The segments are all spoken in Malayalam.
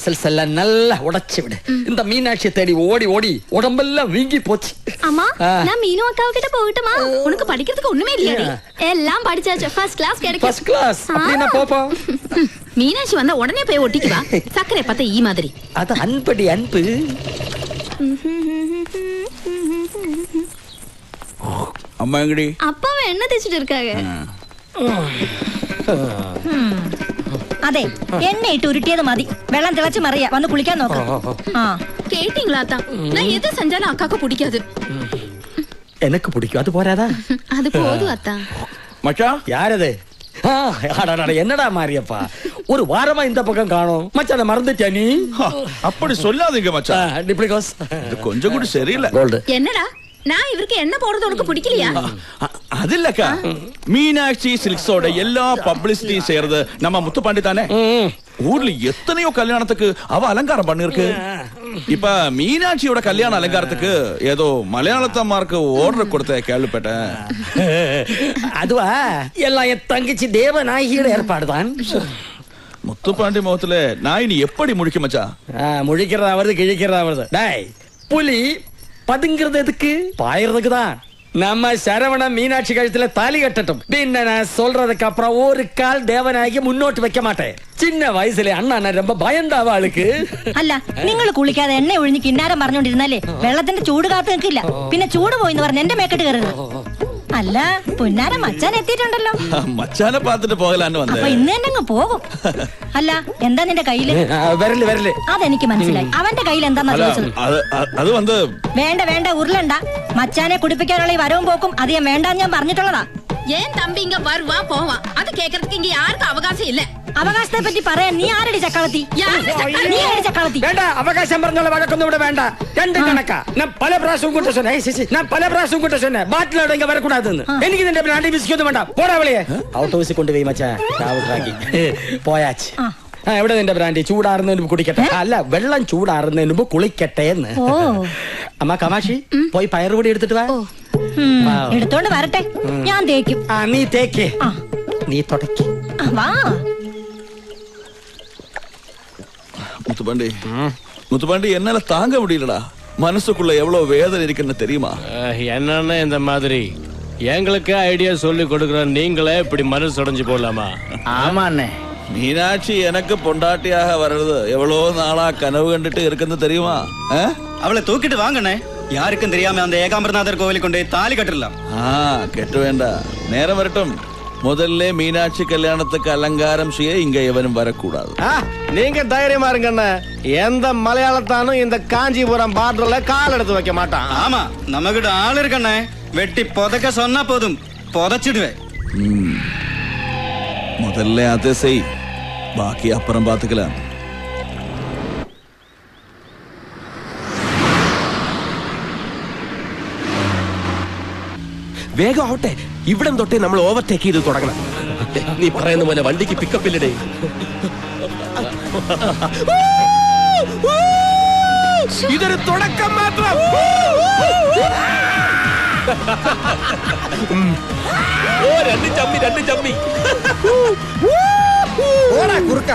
மசில்ஸ் எல்லாம் நல்லா உடைச்சு விடு. இந்த மீனாட்சியை தேடி ஓடி ஓடி உடம்பெல்லாம் வீங்கி போச்சு. அம்மா நான் மீனு அக்காவு கிட்ட போகட்டுமா? உனக்கு படிக்கிறதுக்கு ஒண்ணுமே இல்லையாடி? எல்லாம் படிச்சாச்சு. ஃபர்ஸ்ட் கிளாஸ் கிடைக்கும். ஃபர்ஸ்ட் கிளாஸ் அப்படினா போப்போம். மீனாட்சி வந்தா உடனே போய் ஒட்டிக்குவா. சக்கரை பத்த ஈ மாதிரி. அது அன்படி அன்பு. அம்மா எங்கடி? அப்பாவை என்ன தேய்ச்சிட்டு இருக்காங்க? അതെ എണ്ണ ഇട്ട് ഉരുട്ടിയത് മതി. വെള്ളം തിളച്ച് മറിയ വന്ന് കുളിക്കാൻ നോക്കാം. கேட்டீங்களா தான்? நான் எது செஞ்சாலும் அக்காக்கு பிடிக்காது. எனக்கு பிடிக்கும். அது போறாதா? அது போதும் அத்தா. மச்சான் யாரது? என்னடா மாரியப்பா, ஒரு வாரமா இந்த பக்கம் காணோம். மச்சான மறந்துட்டியா நீ? அப்படி சொல்லாதீங்க மச்சான். டிப்ளிகோஸ் கொஞ்சம் கூட சரியில்லை. என்னடா நான் இவருக்கு என்ன போறது உனக்கு பிடிக்கலையா? அது இல்லக்கா, மீனாட்சி சில்க்ஸோட எல்லா பப்ளிசிட்டியும் செய்யறது நம்ம முத்துப்பாண்டி தானே. ஊர்ல எத்தனையோ கல்யாணத்துக்கு அவ அலங்காரம் பண்ணிருக்கு. இப்ப மீனாட்சியோட கல்யாண அலங்காரத்துக்கு ஏதோ மலையாளத்தம்மாருக்கு ஆர்டர் கொடுத்த கேள்விப்பட்டேன். அதுவா எல்லாம் என் தங்கச்சி தேவநாயகியோட ஏற்பாடுதான். முத்துப்பாண்டி முகத்துல நான் இனி எப்படி முழிக்க மச்சா? முழிக்கிறதா வருது, கிழிக்கிறதா வருது. டேய் புலி பதுங்கிறது எதுக்கு? பாயறதுக்கு தான். நம்ம சரவண மீனாட்சி கழுத்துல தாலி கட்டட்டும். பின்ன நான் சொல்றதுக்கு அப்புறம் ஒரு கால் தேவநாயகி முன்னோட்டு வைக்க மாட்டேன். சின்ன வயசுல அண்ணா நான் ரொம்ப பயந்தாவ ஆளுக்கு. അല്ല നിങ്ങൾ കുളിക്കാതെ എണ്ണ ഒഴിഞ്ഞ് കിന്നാരം പറഞ്ഞോണ്ടിരുന്നാലേ വെള്ളത്തിന്റെ ചൂട് കാത്തു നിൽക്കില്ല. പിന്നെ ചൂട് പോയിന്ന് പറഞ്ഞ് എന്റെ മേക്കെട്ട് കയറരുത്. അല്ല പൊന്നാര മച്ചാൻ എത്തിയിട്ടുണ്ടല്ലോ. മച്ചാനെ പാത്തിട്ട് പോകലാന്ന് വന്നേ. അപ്പൊ ഇന്ന് തന്നെ അങ്ങ് പോകും. അല്ല എന്താ നിന്റെ കയ്യില്? വരല് അതെനിക്ക് മനസ്സിലായി. അവന്റെ കയ്യിൽ എന്താന്നാ ചോദിച്ചത്? അത് വന്ന് വേണ്ട വേണ്ട ഉരുളണ്ട. മച്ചാനെ കുടിപ്പിക്കാനുള്ള ഈ വരവും പോക്കും അധികം വേണ്ടാന്ന് ഞാൻ പറഞ്ഞിട്ടുള്ളതാ. ஏன் தம்பி இங்க வருவா போவா? அது கேக்குறதுக்கு இங்க யாருக்கு அவகாசம் இல்ல. അവകാശത്തെ പറ്റി പറയാൻ നീ ആരടി ചക്രവർത്തി? നീ ആരടി ചക്രവർത്തി? വേണ്ട, അവകാശം പറഞ്ഞുള്ള വഴക്കൊന്നും ഇവിടെ വേണ്ട. രണ്ട് കണക്കാ. ഞാൻ പല പ്രാവശ്യവും കൂട്ട சொன்னேன். ഞാൻ പല പ്രാവശ്യവും കൂട്ട சொன்னேன். ബാറ്റിലോടെ ഇങ്ങ വരக்கூடாதுன்னு. എനിക്ക് നിന്റെ അണ്ടി വിസിക്കൊന്നും വേണ്ട. പോടാ വിളിയെ. ഔട്ട് ഹൗസിൽ കൊണ്ടുപോയി മച്ചാ ചാവുറാക്കി പോയാച്ച്. എവിടെ നിന്റെ ബ്രാൻഡി? ചൂടാറുന്നതിന് മുമ്പ് കുടിക്കട്ടെ. അല്ല, വെള്ളം ചൂടാറുന്നതിന് മുമ്പ് കുളിക്കട്ടെ എന്ന്. അമ്മ കമാഷി പോയി പയറുപൊടി എടുത്തിട്ട് വാ. എടുത്തോണ്ട് വരട്ടെ, ഞാൻ തേക്കും. നീ തേക്ക്, നീ തുടക്കി. വാ முத்துப்பாண்டி, என்னால தாங்க முடியலடா. மனசுக்குள்ள எவ்வளவு வேதனை இருக்குன்னு தெரியுமா? என்னன்னு இந்த மாதிரி எங்களுக்கு ஐடியா சொல்லி கொடுக்குற நீங்களே இப்படி மனசு உடைஞ்சு போடலாமா? ஆமா அண்ணே. மீனாட்சி எனக்கு பொண்டாட்டியாக வர்றது எவ்வளவு நாளா கனவு கண்டுட்டு இருக்குன்னு தெரியுமா? அவளை தூக்கிட்டு வாங்கண்ணே. யாருக்கும் தெரியாம அந்த ஏகாம்பரநாதர் கோவிலுக்கு கொண்டு தாலி கட்டிடலாம். கெட்டு வேண்டாம், நேரம் வரட்டும். முதல்ல மீனாட்சி கல்யாணத்துக்கு அலங்காரம் செய்ய இங்க எவனும் வரக்கூடாது. நீங்க தைரியமா இருங்கண்ணே. எந்த மலையாளத்தானும் இந்த காஞ்சிபுரம் பார்டர்ல கால் எடுத்து வைக்க மாட்டான். ஆமா, நம்ம கிட்ட ஆள் இருக்கண்ணே. வெட்டி புதைக்க சொன்னா போதும், புதைச்சிடுவேன். முதல்ல அதை செய், பாக்கி அப்புறம் பாத்துக்கலாம். വേഗം ആവട്ടെ, ഇവിടം തൊട്ടേ നമ്മൾ ഓവർടേക്ക് ചെയ്ത് തുടങ്ങണം. നീ പറയുന്ന പോലെ വണ്ടിക്ക് പിക്കപ്പ് ഇല്ലടേ. ഇതൊരു തുടക്കം മാത്രം. രണ്ട് ചമ്മി കുറുക്ക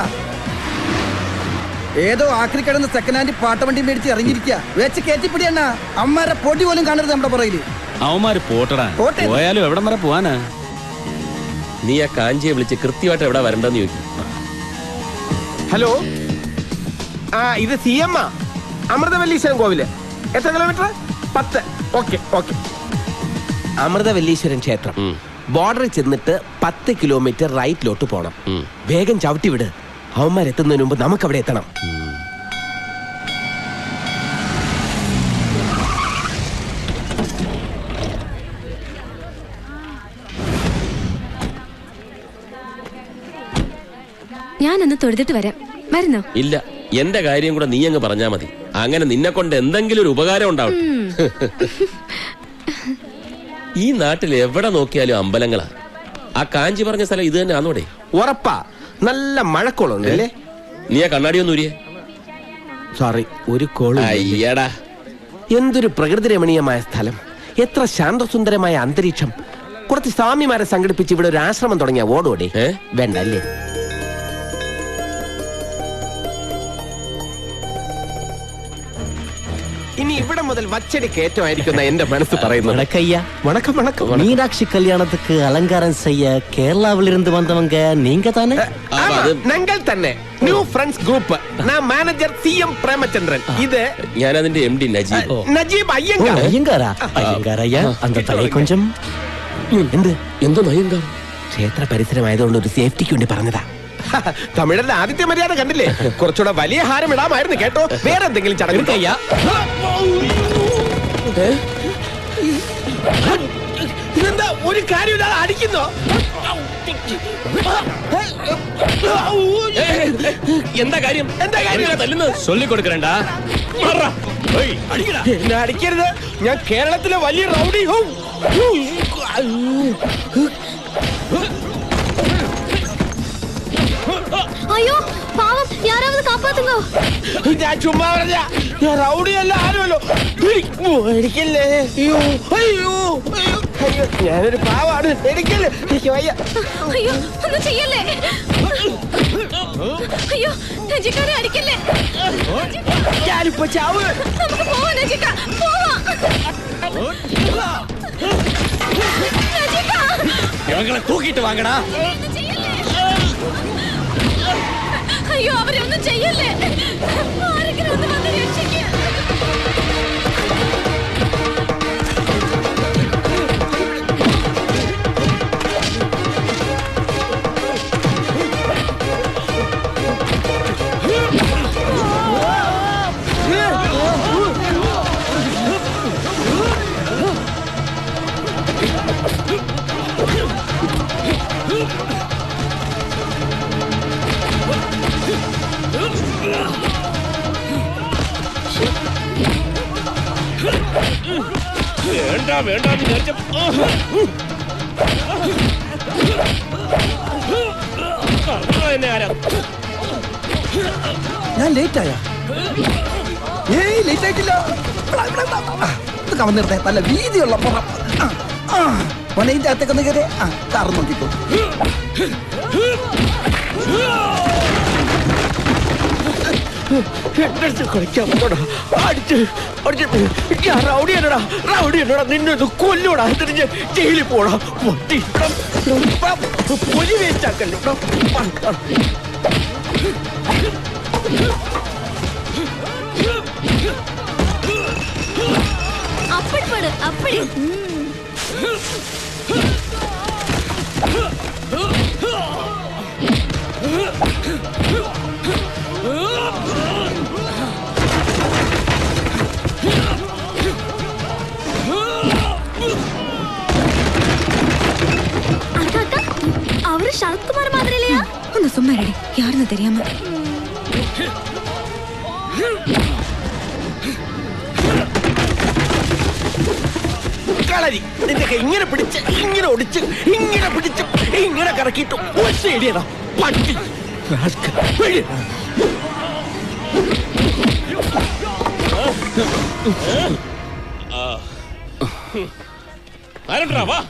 ഏതോ ആക്രി കിടന്ന് സെക്കൻഡ് ഹാൻഡ് പാട്ടവണ്ടി മേടിച്ച് ഇറങ്ങിയിരിക്കുക. വെച്ച് കയറ്റിപ്പിടിയണ്ണ. അമ്മമാരെ പൊടി പോലും കാണരുത് നമ്മുടെ പുറകില്. അവന്മാര് പോട്ടടാ, പോയാലും എവിടം വരെ പോവാനാ? നീ ആ കാഞ്ചിയെ വിളിച്ച് കൃത്യമായിട്ട് എവിടെ വരണ്ടെന്ന് ചോദിക്കും. ഹലോ, ഇത് CM അമൃതവല്ലീശ്വരൻ കോവില്. എത്ര കിലോമീറ്റർ? 10. ഓക്കെ. അമൃതവല്ലീശ്വരൻ ക്ഷേത്രം ബോർഡറിൽ ചെന്നിട്ട് 10 കിലോമീറ്റർ റൈറ്റിലോട്ട് പോണം. വേഗം ചവിട്ടി വിട്. അവന്മാരെത്തുന്നതിന് മുമ്പ് നമുക്ക് അവിടെ എത്തണം. ഞാനൊന്ന് തൊഴുതിട്ട് വരാം. വരുന്നോ? ഇല്ല, എന്റെ കാര്യം കൂടെ നീ അങ്ങ് പറഞ്ഞാ മതി. അങ്ങനെ നിന്നെ കൊണ്ട് എന്തെങ്കിലും ഒരു ഉപകാരം ഉണ്ടാവും. ഈ നാട്ടിൽ എവിടെ നോക്കിയാലും അമ്പലങ്ങളാ. ആ കാഞ്ചി പറഞ്ഞ സ്ഥലം ഇത് തന്നെ ആണോടെ? ഉറപ്പാ. നല്ല മഴക്കോളുണ്ട് അല്ലേ? നീ ആ കണ്ണാടി ഒന്നും ഊരിയേ. സോറി, ഒരു കോള്. അയ്യടാ, എന്തൊരു പ്രകൃതി രമണീയമായ സ്ഥലം, എത്ര ശാന്തസുന്ദരമായ അന്തരീക്ഷം. കുറച്ച് സ്വാമിമാരെ സംഘടിപ്പിച്ച് ഇവിടെ ഒരു ആശ്രമം തുടങ്ങിയ ഓടോടെ. വേണ്ട അല്ലേ? ഇനി ഇവിടെ മുതൽ വച്ചടി കയറ്റമായിരിക്കുന്ന എന്റെ മനസ്സ് പറയുന്നു. வணக்கம் வணக்கம். மீனாட்சி கல்யாணத்துக்கு அலங்காரம் செய்ய கேரளாவிலிருந்து வந்தவங்க நீங்க தானே? ഞങ്ങൾ തന്നെ ന്യൂ ഫ്രണ്ട്സ് ഗ്രൂപ്പ്. ഞാൻ മാനേജർ CM പ്രേമചന്ദ്രൻ. ഇത് ഞാൻ അതിന്റെ MD നജീബ്. നജീബ് അയ്യങ്കാർ. ஐயங்காரா? ஐயங்காரையா அந்த தலை கொஞ்சம் എന്തോ നയങ്കാർ? ക്ഷേത്ര പരിസരമായതുകൊണ്ട് ഒരു സേഫ്റ്റിക്ക് വേണ്ടി പറഞ്ഞതാ. തമിഴല്ല ആദിത്യ മര്യാദ കണ്ടില്ലേ? കുറച്ചുകൂടെ വലിയ ഹാരം ഇടാമായിരുന്നു കേട്ടോ. വേറെ എന്തെങ്കിലും ചടങ്ങ് ഇതെന്താ ഒരു കാര്യമില്ലാതെ അടിക്കുന്നോ? എന്താ കാര്യം? എന്താ കാര്യം തല്ലുന്നത്? ചൊല്ലിക്കൊടുക്കണ്ട. എന്നെ അടിക്കരുത്. ഞാൻ കേരളത്തിലെ വലിയ റൗഡി. അയ്യോ പാവം യാരാவது കാപ്പാത്തുങ്ങോ. ഞാൻ ചുമ്മാ പറഞ്ഞ ഞാൻ റൗഡിയല്ല ആരുമല്ലോ. എനിക്കല്ലേ. അയ്യോ അയ്യോ അയ്യോ ഞാനൊരു പാവാണ്. എനിക്കല്ലേ. എനിക്ക് വയ്യ. അയ്യോ ഒന്നും ചെയ്യല്ലേ. അയ്യോ നജിക്കാരെ അടിക്കല്ലേ. ഞാനിപ്പോ ചാവ്. നമുക്ക് പോവാം നജിക്ക പോവാം. നജിക്ക ഞങ്ങളെ തൂക്കിട്ട് വാങ്ങടാ. അയ്യോ അവരൊന്നും ചെയ്യല്ലേ. ആരെങ്കിലും ഒന്ന് വന്ന് രക്ഷിക്കുക. വേണ്ട വേണ്ട ഞാൻ ലേറ്റ് ആയ? ഏയ് ലേറ്റ് ആയിട്ടില്ല. ഇത് കവന്നിരുന്നേ നല്ല വീതിയുള്ള പുറം. വനയിന്റെ അകത്തേക്കൊന്ന് കയറി കാറ് നോക്കിക്കോ. നിന്നൊന്ന് കൊല്ലൂടാ. തിരിഞ്ഞ് ജയിലിൽ പോടാ. പൊലി വേസ്റ്റാക്കല്ലോ. அப்படி படு அப்படி. அவரு சரத்குமார் மாதிரி இல்லையா? ഒന്ന് സുമ്മാ ഇരടി. യാരെന്ന് தெரியாம. കളരി നിന്റെ ഇങ്ങനെ പിടിച്ച് ഇങ്ങനെ ഒടിച്ച് ഇങ്ങനെ പിടിച്ച് ഇങ്ങനെ കറക്കിയിട്ട് ഒറ്റയിടിയതാ പട്ടി. ആരണ്ടാ വാ.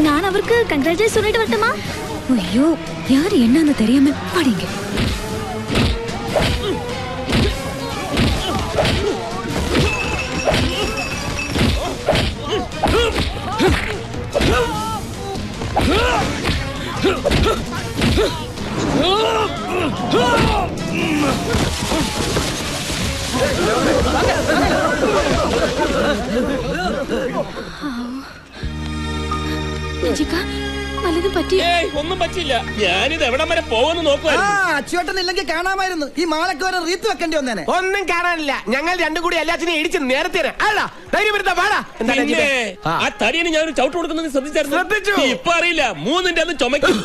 நான் அவருக்கு கங்க்ராச்சுலேட் சொல்லிட்டு வரட்டுமா? ஐயோ யாரு என்னன்னு தெரியாம பாடிங்க. நஜிகா വല്ലതും പറ്റി? ഏയ് ഒന്നും പറ്റില്ല. ഞാനിത് എവിടം വരെ പോകുമെന്ന് ആ നോക്കുവായിരുന്നു. അച്ചുവേട്ടൻ ഇല്ലെങ്കിൽ കാണാമായിരുന്നു. ഈ മാലക്ക് വരെ റീത്ത് വെക്കേണ്ടി വന്നേനെ. ഒന്നും കാണാനില്ല. ഞങ്ങൾ രണ്ടും കൂടി എല്ലാത്തിനെയും ഇടിച്ച് നേരത്തെ പിന്നെ ആ തടിയന് ഞാനൊരു ചവിട്ട് കൊടുക്കുന്നത് ശ്രദ്ധിച്ചായിരുന്നു. ഇപ്പൊ അറിയില്ല, മൂന്നിന്റെ അന്ന് ചുമക്കും.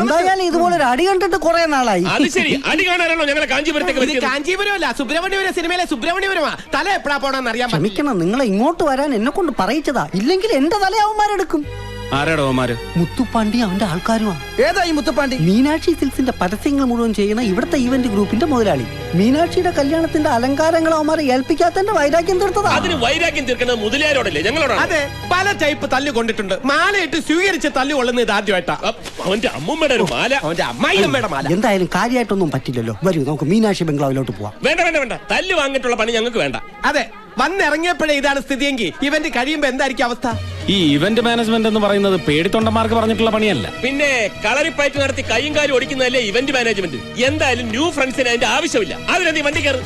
എന്തായാലും ഇതുപോലെ ഒരു അടി കണ്ടിട്ട് കുറെ നാളായി. അത് ശരി, അടി കാണാനാണോ ഞങ്ങളെ കാഞ്ചീപുരത്തേക്ക് പറ്റിയത്? കാഞ്ചീപുരമല്ല, സുബ്രഹ്മണ്യപുരം സിനിമയിലെ സുബ്രഹ്മണ്യപുരമാ. തല എപ്പോഴാ പോണെന്ന് അറിയാൻ ക്ഷമിക്കണം, നിങ്ങളെ ഇങ്ങോട്ട് വരാൻ എന്നെ കൊണ്ട് പറയിച്ചതാ. ഇല്ലെങ്കിൽ എന്റെ തലയാവന്മാരെടുക്കും. ആരാടോ അവന്മാര്? മുത്തുപ്പാണ്ടി അവന്റെ ആൾക്കാരുമാണ്. ഏതാ ഈ മുത്തുപ്പാണ്ടി? മീനാക്ഷി സിൽക്സിന്റെ പരസ്യങ്ങൾ മുഴുവൻ ചെയ്യുന്ന ഇവിടുത്തെ ഈവന്റ് ഗ്രൂപ്പിന്റെ മുതലാളി. മീനാക്ഷിയുടെ കല്യാണത്തിന്റെ അലങ്കാരങ്ങൾ അവന്മാരെ ഏൽപ്പിക്കാത്തന്റെ വൈരാഗ്യം തീർത്തതാ. അതിന് വൈരാഗ്യം തീർക്കുന്നത് മുതലാരോടല്ലേ, ഞങ്ങളോടാണ്. അതെ, പല ടൈപ്പ് തല്ലു കൊണ്ടിട്ടുണ്ട്. മാലയിട്ട് സ്വീകരിച്ച് തല്ലു കൊള്ളുന്നത് ഇത് ആദ്യമായിട്ടാ. അവന്റെ അമ്മൂമ്മയുടെ ഒരു മാല, അവന്റെ അമ്മായിയമ്മയുടെ മാല. എന്തായാലും കാര്യമായിട്ടൊന്നും പറ്റില്ലല്ലോ. വരൂ, നമുക്ക് മീനാക്ഷി ബംഗ്ലാവിലോട്ട് പോവാം. വേണ്ട വേണ്ട വേണ്ട, തല്ല് വാങ്ങിയിട്ടുള്ള പണി ഞങ്ങൾക്ക് വേണ്ട. അതെ, വന്നിറങ്ങിയപ്പോഴേ ഇതാണ് സ്ഥിതിയെങ്കിൽ ഇവന്റ് കഴിയുമ്പോ എന്തായിരിക്കും അവസ്ഥ? ഈ ഇവന്റ് മാനേജ്മെന്റ് എന്ന് പറയുന്നത് പേടിത്തൊണ്ടന്മാർക്ക് പറഞ്ഞിട്ടുള്ള പണിയല്ല. പിന്നെ കളറിപ്പയറ്റ് നടത്തി കൈയും കാലും ഓടിക്കുന്നതല്ലേ ഇവന്റ് മാനേജ്മെന്റ്. എന്തായാലും ന്യൂ ഫ്രണ്ട്സിന് അതിന്റെ ആവശ്യമില്ല. അതിനെന്തി വണ്ടി കയറി.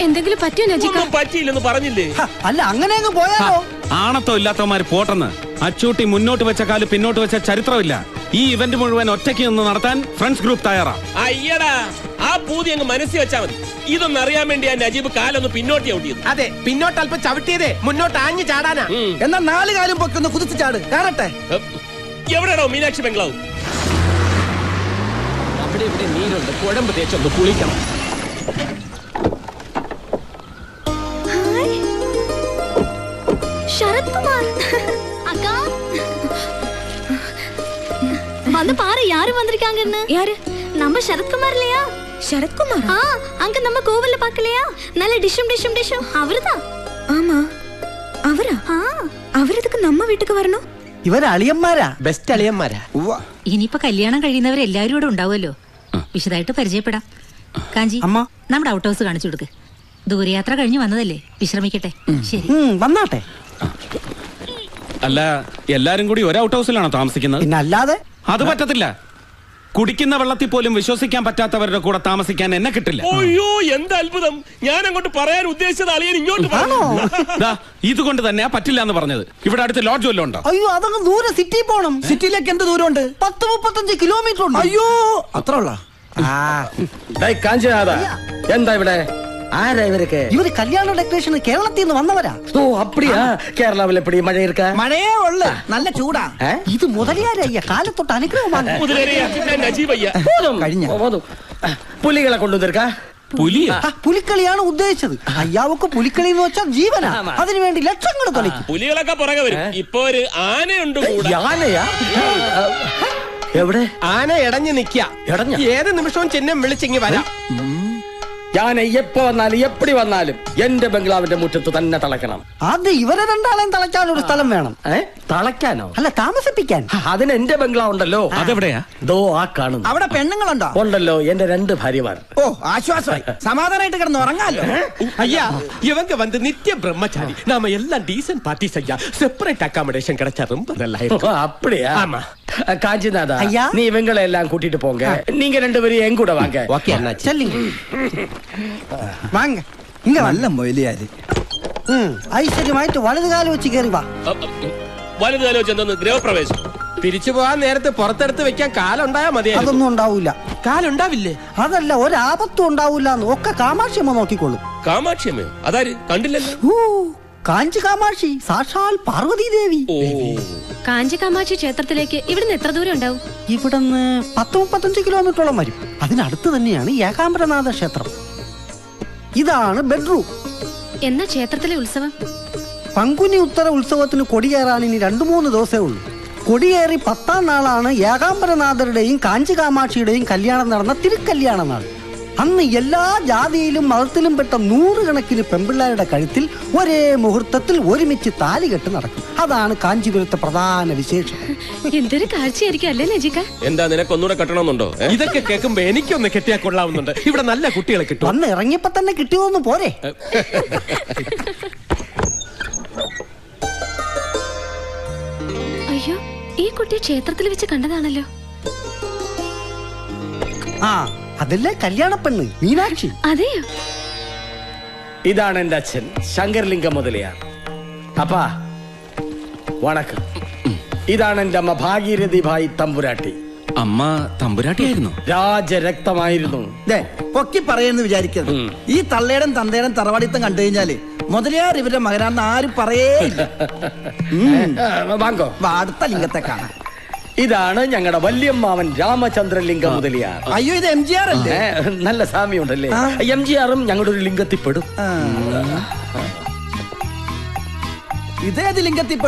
എന്തെങ്കിലും പറ്റിയോ നജിക? ഒന്നും പറ്റിയില്ലെന്ന് പറഞ്ഞില്ലേ? അല്ല, അങ്ങനെ അങ്ങ് പോയാലോ? ആണത്തോ ഇല്ലാത്തവന്മാര് പോട്ടെന്ന്. അച്ചൂട്ടി മുന്നോട്ട് വെച്ച കാല് പിന്നോട്ട് വെച്ച ചരിത്രമില്ല. ഈ ഇവന്റ് മുഴുവൻ ഒറ്റയ്ക്ക് നിന്ന് നടത്താൻ ഫ്രണ്ട്സ് ഗ്രൂപ്പ് തയ്യാറാ. അയ്യടാ, ആ പൂതി അങ്ങ് മനസ്സിൽ വെച്ചാ മതി. ഇതൊന്നും അറിയാൻ വേണ്ടി ആ നജീബ് കാലൊന്ന് പിന്നോട്ട് ചവിട്ടിയത്. അതെ, പിന്നോട്ട് അല്പം ചവിട്ടിയതേ മുന്നോട്ട് ആഞ്ഞു ചാടാനാ. എന്നാ 4 കാലും പൊക്കൊന്ന് കുതിച്ചു ചാട്, കാണട്ടെ. എവിടെയാണോ മീനാക്ഷി ബംഗ്ലാവ്? അവിടെ ഇവിടെ നീരുണ്ട്, കുഴമ്പ് തേച്ചൊന്ന് കുളിക്കണം. ശരത് കുമാർ அக்கா வந்து பாரு யாரு வந்திருக்காங்கன்னு. யாரு? நம்ம சரத்குமார் இல்லையா? சரத்குமார்? ஆ, அங்க நம்ம கோவில்ல பார்க்கலையா? நல்ல டிஷம் அவர்தான். ஆமா, அவரா? ஆ, அவரதுக்கு நம்ம வீட்டுக்கு வரணும். ഇവർ അളിയന്മാരാ, ബെസ്റ്റ് അളിയന്മാരാ. ഇനിയിപ്പോ കല്യാണം കഴിയുന്നവരെല്ലാവരും ഇവിടെ ഉണ്ടാവുമല്ലോ. വിശദമായിട്ട് പരിചയപ്പെടാം. കാഞ്ചി, അമ്മ. നമ്മുടെ ഔട്ട് ഹൗസ് കാണിച്ചു കൊടുക്ക്. ദൂരയാത്ര കഴിഞ്ഞ് വന്നതല്ലേ, വിശ്രമിക്കട്ടെ. ശരി, വന്നാട്ടെ. അല്ല, എല്ലാരും കൂടി ഒരു ഔട്ട് ഹൗസിലാണോ താമസിക്കുന്നത്? പിന്നെ അല്ലാതെ. അത് പറ്റത്തില്ല. കുടിക്കുന്ന വെള്ളത്തിൽ പോലും വിശ്വസിക്കാൻ പറ്റാത്തവരുടെ കൂടെ താമസിക്കാൻ എന്നെ കിട്ടില്ല. അയ്യോ, എന്ത് അത്ഭുതം! ഞാൻ അങ്ങോട്ട് പറയാൻ ഉദ്ദേശിച്ചത് അളിയൻ ഇങ്ങോട്ട് പറഞ്ഞു. ഇതുകൊണ്ട് തന്നെയാ പറ്റില്ല എന്ന് പറഞ്ഞത്. ഇവിടെ അടുത്ത് ലോഡ്ജ് വല്ലതും ഉണ്ടോ? അയ്യോ, അതങ്ങ് ദൂരെ സിറ്റി പോണം. സിറ്റിയിലേക്ക് എന്ത് ദൂരമുണ്ട്? 10-35 കിലോമീറ്റർ ഉണ്ട്. അയ്യോ, അത്ര ഉള്ള. കാഞ്ചനാഥ, എന്താ ഇവിടെ? ആരാ ഇവരൊക്കെ? ഇവര് കല്യാണ ഡെക്കറേഷൻ കേരളത്തിൽ നിന്ന് വന്നവരാ. ഓ, അപ്പടിയാ? കേരളാവിൽ എപ്പടി മഴ ഇരിക്ക? മഴയേ ഉള്ളു, നല്ല ചൂടാ. ഇത് മുതലിയാരയ്യ കാലത്തൊട്ട് അനുഗ്രഹമാണ്. നജീബ് അയ്യ കഴിഞ്ഞ പുലികളെ കൊണ്ടുവന്നിരിക്ക. പുലിയാ? പുലിക്കളിയാണ് ഉദ്ദേശിച്ചത്. അയ്യാവക്ക് പുലിക്കളി എന്ന് വെച്ചാൽ ജീവനാ. അതിനുവേണ്ടി ലക്ഷങ്ങൾ കളിക്കും. പുലികളൊക്കെ പുറകെ വരും. ഇപ്പൊ ഒരു ആനയുണ്ട് കൂടെ. ആനയാ? എവിടെ? ആന ഇടഞ്ഞു നിക്ക. ഏത് നിമിഷവും ചിഹ്നം വിളിച്ചിങ്ങി വരാം. ഞാൻ എപ്പോ വന്നാലും എപ്പടി വന്നാലും എന്റെ ബംഗ്ലാവിന്റെ മുറ്റത്ത് തന്നെ തളയ്ക്കണം. അത് ഇവരെ രണ്ടാളെയും തളയ്ക്കാൻ ഒരു സ്ഥലം വേണം. തളയ്ക്കാനോ? അല്ല, താമസിപ്പിക്കാൻ. അതിന് എന്റെ ബംഗ്ലാവ് ഉണ്ടല്ലോ. അതെവിടെയാ? ദോ ആ കാണുന്നു. അവിടെ പെണ്ണുങ്ങളുണ്ടോ? ഉണ്ടല്ലോ, എന്റെ 2 ഭാര്യമാർ. ഓ, ആശ്വാസമായി. സമാധാനമായിട്ട് കിടന്ന് ഉറങ്ങാലോ. ஐயா, இவங்க வந்து நித்திய பிரம்மச்சாரி. நாம எல்லாம் டீசன்ட் பார்ட்டிஸ் ஐயா. செப்பரேட் அகாமடேஷன் கிடைச்சா ரொம்ப நல்லா இருக்கும். அப்படியா? ஆமா. காஞ்சிநாதா, ஐயா. நீ இவங்களை எல்லாம் கூட்டிட்டு போங்க. நீங்க 2 பேரும் என் கூட வாங்க. ஓகே அண்ணாச்சி. ചെല്ലിങ്. വാങ്ങ. ഇങ്ങ നല്ല മൊയിലിയാര്. ഐശ്വര്യമായിട്ട് വലതുകാലം വെച്ച് കയറി വാ. വലുത് ആലോചിച്ച് എന്തോന്ന് ഗൃഹപ്രവേശം? തിരിച്ചു പോകാൻ നേരത്തെ പുറത്തെടുത്ത് വെക്കാൻ കാലുണ്ടായാ മതിയായിരുന്നു. അതൊന്നും ഉണ്ടാവൂല. കാലുണ്ടാവില്ലേ? അതല്ല, ഒരാപത്തും ഉണ്ടാവൂല. ഒക്കെ കാമാക്ഷിയമ്മ നോക്കിക്കോളും. കാമാക്ഷിയമ്മയോ? അതാര്? കണ്ടില്ലല്ലോ. കാഞ്ചി കാമാക്ഷി, സാക്ഷാൽ പാർവതി ദേവി. ഓ, കാഞ്ചി കാമാക്ഷി ക്ഷേത്രത്തിലേക്ക് ഇവിടുന്ന് എത്ര ദൂരം ഉണ്ടാവും? ഇവിടുന്ന് 10-35 കിലോമീറ്ററോളം വരും. അതിനടുത്ത് തന്നെയാണ് ഏകാംബരനാഥ ക്ഷേത്രം. ഇതാണ് ബെഡ്റൂം. എന്നാ ക്ഷേത്രത്തിലെ ഉത്സവം? പങ്കുനി ഉത്തര ഉത്സവത്തിന് കൊടിയേറാൻ ഇനി 2-3 ദിവസമേ ഉള്ളൂ. കൊടിയേറി 10ാം നാളാണ് ഏകാംബരനാഥരുടെയും കാഞ്ചി കാമാക്ഷിയുടെയും കല്യാണം നടന്ന തിരുക്കല്യാണ നാൾ. അന്ന് എല്ലാ ജാതിയിലും മതത്തിലും പെട്ട 100 കണക്കിന് പെൺപിള്ളേരുടെ കഴുത്തിൽ ഒരേ മുഹൂർത്തത്തിൽ ഒരുമിച്ച് താലികെട്ട് നടക്കും. അതാണ് കാഞ്ചീപുരത്തെ പ്രധാന വിശേഷം. എന്തൊരു കാഴ്ചയായിരിക്കും അല്ലേ നജിക? എന്താ നിനക്ക് ഒന്നുകൂടെ കെട്ടണമെന്നുണ്ടോ? ഇതൊക്കെ കേൾക്കുമ്പോ എനിക്കൊന്ന് കെട്ടിയാ കൊള്ളാവുന്നുണ്ട്. ഇവിടെ നല്ല കുട്ടികളെ കിട്ടും. വന്ന് ഇറങ്ങിയപ്പോ തന്നെ കിട്ടിയോന്ന് പോരെ. അയ്യോ, ഈ കുട്ടിയെ ക്ഷേത്രത്തിൽ വെച്ച് കണ്ടതാണല്ലോ. ആ, അതല്ലേ കല്യാണ പെണ്ണ് മീനാക്ഷി. അതെയോ? ഇതാണ് എന്റെ അച്ഛൻ ശങ്കർലിംഗം മുതലിയാർ. അപ്പാ വണക്കം. ഇതാണ് എന്റെ അമ്മ ഭാഗീരഥി ഭായി തമ്പുരാട്ടി. അമ്മ തമ്പുരാട്ടിയായിരുന്നു. രാജരക്തമായിരുന്നു. പൊക്കി പറയുന്നു വിചാരിക്കരുത്. ഈ തള്ളേടൻ തന്തേടൻ തറവാടിത്തം കണ്ടു കഴിഞ്ഞാല് മുതലയാർ ഇവരുടെ മകനാണെന്ന് ആരും പറയേ വാങ്ങോ. അടുത്ത ലിംഗത്തെ കാണാം. ഇതാണ് ഞങ്ങളുടെ വല്യമ്മാവൻ രാമചന്ദ്രലിംഗ മുതലിയാർ. അയ്യോ, ഇത് MGR അല്ലേ? നല്ല സാമ്യമുണ്ടല്ലേ. MGRും ഞങ്ങളുടെ ഒരു ലിംഗത്തിൽപ്പെടും. ഇതേത് ലിംഗത്തിൽപ്പെടും?